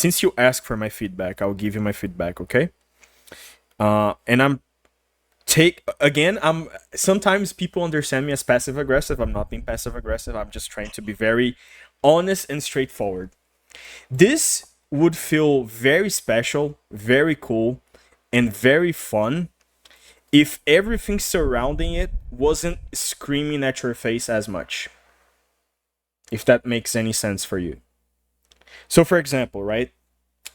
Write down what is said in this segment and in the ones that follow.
since you asked for my feedback, I'll give you my feedback, okay? And I'm sometimes people understand me as passive aggressive. I'm not being passive aggressive. I'm just trying to be very honest and straightforward. This would feel very special, very cool, and very fun if everything surrounding it wasn't screaming at your face as much. If that makes any sense for you. So, for example, right?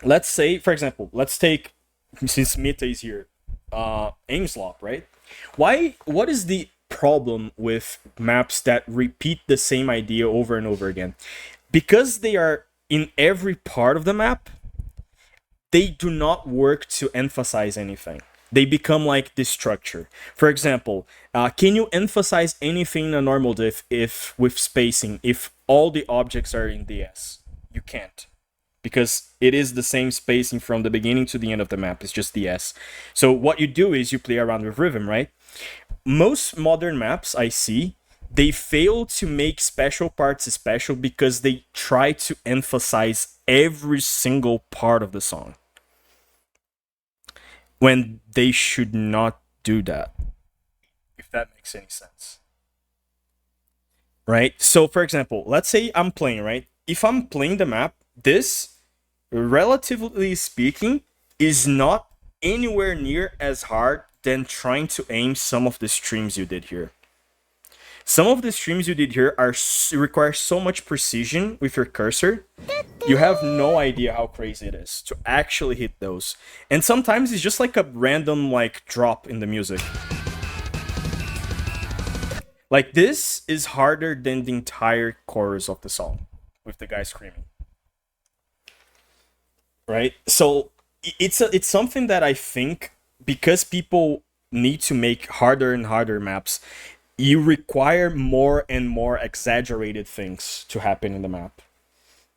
Let's say, for example, let's take, since Mita is here, Aimslop, right? What is the problem with maps that repeat the same idea over and over again? Because they are in every part of the map, they do not work to emphasize anything. They become like this structure. For example, can you emphasize anything in a normal diff if with spacing if all the objects are in DS? You can't, because it is the same spacing from the beginning to the end of the map. It's just DS. So what you do is you play around with rhythm, right? Most modern maps I see, they fail to make special parts special because they try to emphasize every single part of the song, when they should not do that, if that makes any sense. Right? So, for example, let's say I'm playing, right? If I'm playing the map, this, relatively speaking, is not anywhere near as hard than trying to aim some of the streams you did here. Some of the streams you did here require so much precision with your cursor. You have no idea how crazy it is to actually hit those. And sometimes it's just like a random like drop in the music. Like this is harder than the entire chorus of the song with the guy screaming. Right? So it's something that I think, because people need to make harder and harder maps, you require more and more exaggerated things to happen in the map.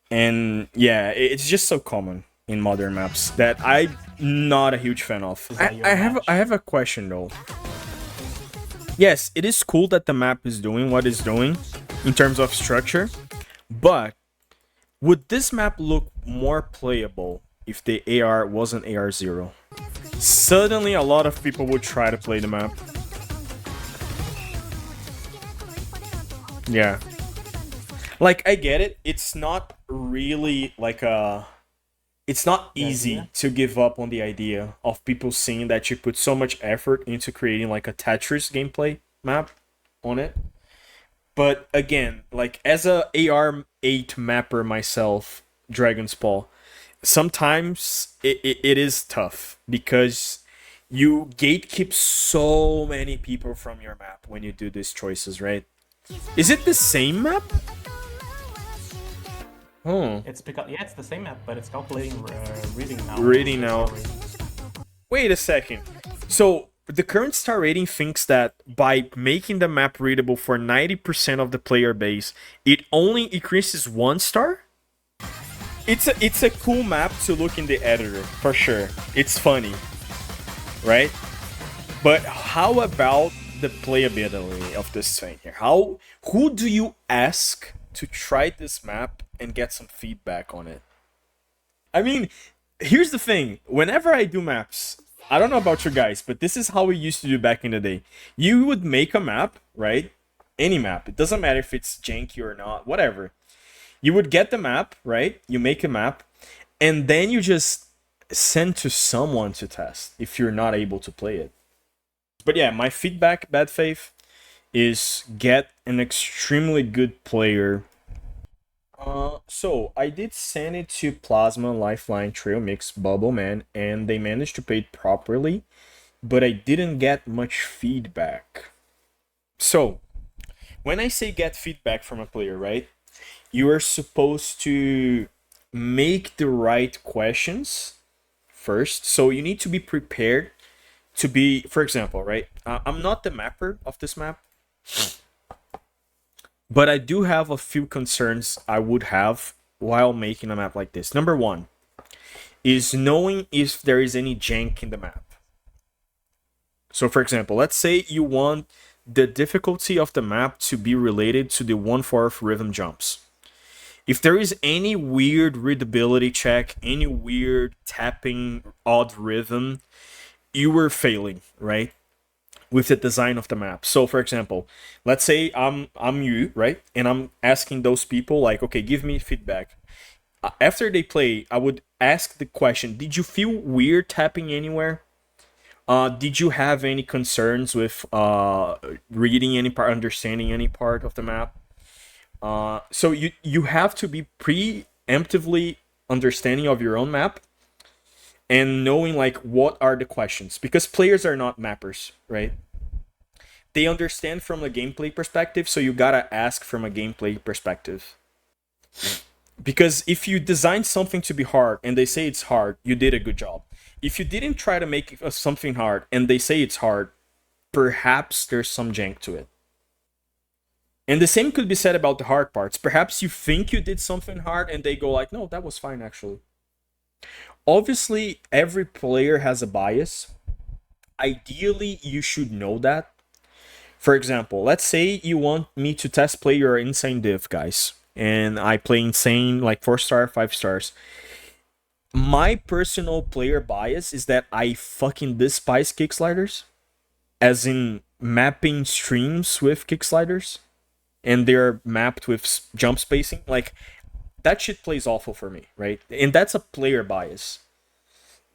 And yeah, it's just so common in modern maps that I'm not a huge fan of. I have a question though. Yes, it is cool that the map is doing what it's doing in terms of structure, but would this map look more playable if the AR wasn't AR0? Suddenly a lot of people would try to play the map. Yeah. Like, I get it. It's not really like a... It's not easy to give up on the idea of people seeing that you put so much effort into creating like a Tetris gameplay map on it. But again, like as a AR8 mapper myself, Dragon's Paw, sometimes it is tough because you gatekeep so many people from your map when you do these choices, right? Is it the same map? Oh. It's because it's the same map, but it's calculating reading now. Reading now. Wait a second. So the current star rating thinks that by making the map readable for 90% of the player base, it only increases 1 star? It's a cool map to look in the editor, for sure. It's funny, right? But how about the playability of this thing here? Who do you ask to try this map and get some feedback on it? I mean, here's the thing. Whenever I do maps, I don't know about you guys, but this is how we used to do back in the day. You would make a map, right? Any map. It doesn't matter if it's janky or not, whatever. You would get the map, right? You make a map, and then you just send to someone to test if you're not able to play it. But yeah, my feedback, Bad Faith, is get an extremely good player. So I did send it to Plasma, Lifeline, Trail Mix, Bubble Man, and they managed to pay it properly, but I didn't get much feedback. So when I say get feedback from a player, right? You are supposed to make the right questions first. So you need to be prepared to be, for example, right? I'm not the mapper of this map, but I do have a few concerns I would have while making a map like this. Number one is knowing if there is any jank in the map. So for example, let's say you want the difficulty of the map to be related to the 1/4 rhythm jumps. If there is any weird readability check, any weird tapping, odd rhythm, you were failing, right? With the design of the map. So for example, let's say I'm you, right? And I'm asking those people like, okay, give me feedback. After they play, I would ask the question, did you feel weird tapping anywhere? Did you have any concerns with reading any part, understanding any part of the map? So you have to be preemptively understanding of your own map and knowing like what are the questions, because players are not mappers, right? They understand from a gameplay perspective, so you gotta ask from a gameplay perspective. Because if you design something to be hard and they say it's hard, you did a good job. If you didn't try to make something hard and they say it's hard, perhaps there's some jank to it. And the same could be said about the hard parts. Perhaps you think you did something hard and they go like, no, that was fine actually. Obviously, every player has a bias. Ideally, you should know that. For example, let's say you want me to test play your Insane Div, guys. And I play Insane like 4-star, 5 stars. My personal player bias is that I fucking despise kick sliders. As in mapping streams with kick sliders. And they're mapped with jump spacing. Like, that shit plays awful for me, right? And that's a player bias.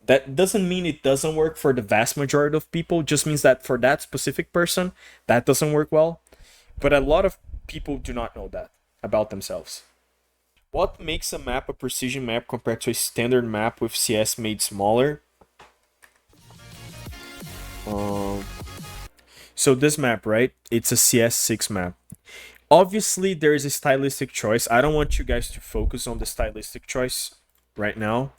That doesn't mean it doesn't work for the vast majority of people. It just means that for that specific person, that doesn't work well. But a lot of people do not know that about themselves. What makes a map a precision map compared to a standard map with CS made smaller? So this map, right? It's a CS6 map. Obviously, there is a stylistic choice. I don't want you guys to focus on the stylistic choice right now,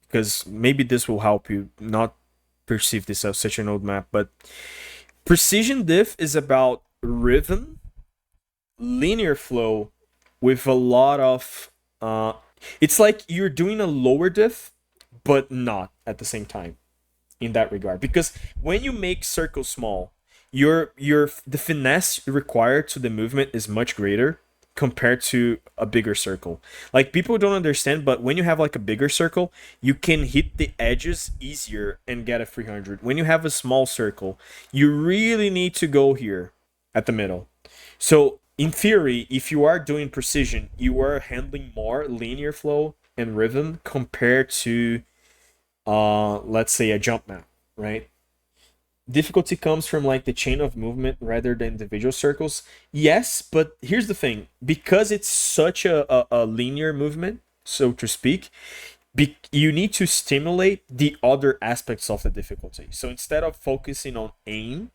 because maybe this will help you not perceive this as such an old map. But precision diff is about rhythm, linear flow, with a lot of it's like you're doing a lower diff but not at the same time in that regard, because when you make circles small, the finesse required to the movement is much greater compared to a bigger circle. Like, people don't understand, but when you have like a bigger circle, you can hit the edges easier and get a 300. When you have a small circle, you really need to go here at the middle. So in theory, if you are doing precision, you are handling more linear flow and rhythm compared to let's say a jump map, right? Difficulty comes from like the chain of movement rather than individual circles. Yes, but here's the thing. Because it's such a linear movement, so to speak, you need to stimulate the other aspects of the difficulty. So instead of focusing on aim,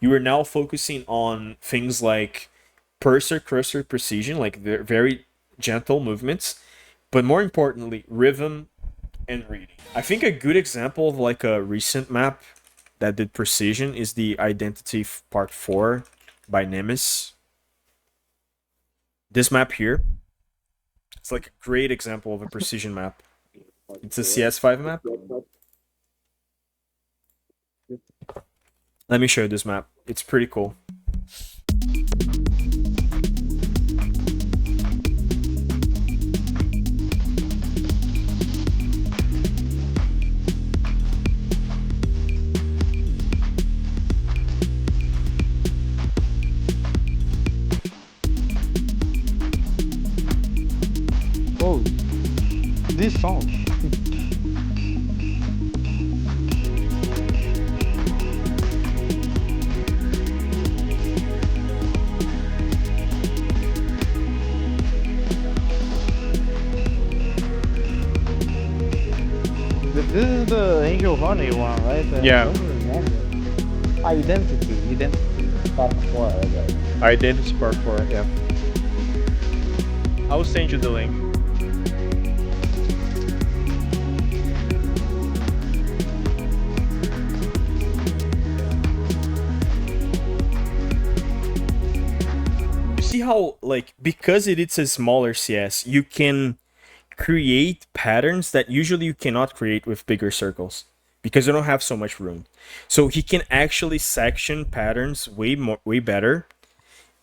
you are now focusing on things like cursor precision, like very gentle movements, but more importantly, rhythm and reading. I think a good example of like a recent map that did precision is the Identity Part 4 by Nemesis. This map here, it's like a great example of a precision map. It's a CS5 map. Let me show you this map. It's pretty cool. Oh, this song. This is the Angel Honey one, right? Yeah. I don't remember. Identity Part 4, I guess. Identity Part 4, yeah. I'll send you the link. You see how, like, because it's a smaller CS, you can create patterns that usually you cannot create with bigger circles because you don't have so much room. So he can actually section patterns way better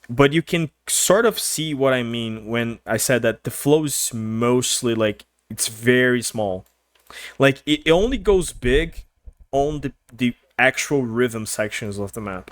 But you can sort of see what I mean when I said that the flow is mostly like it's very small. Like it only goes big on the actual rhythm sections of the map.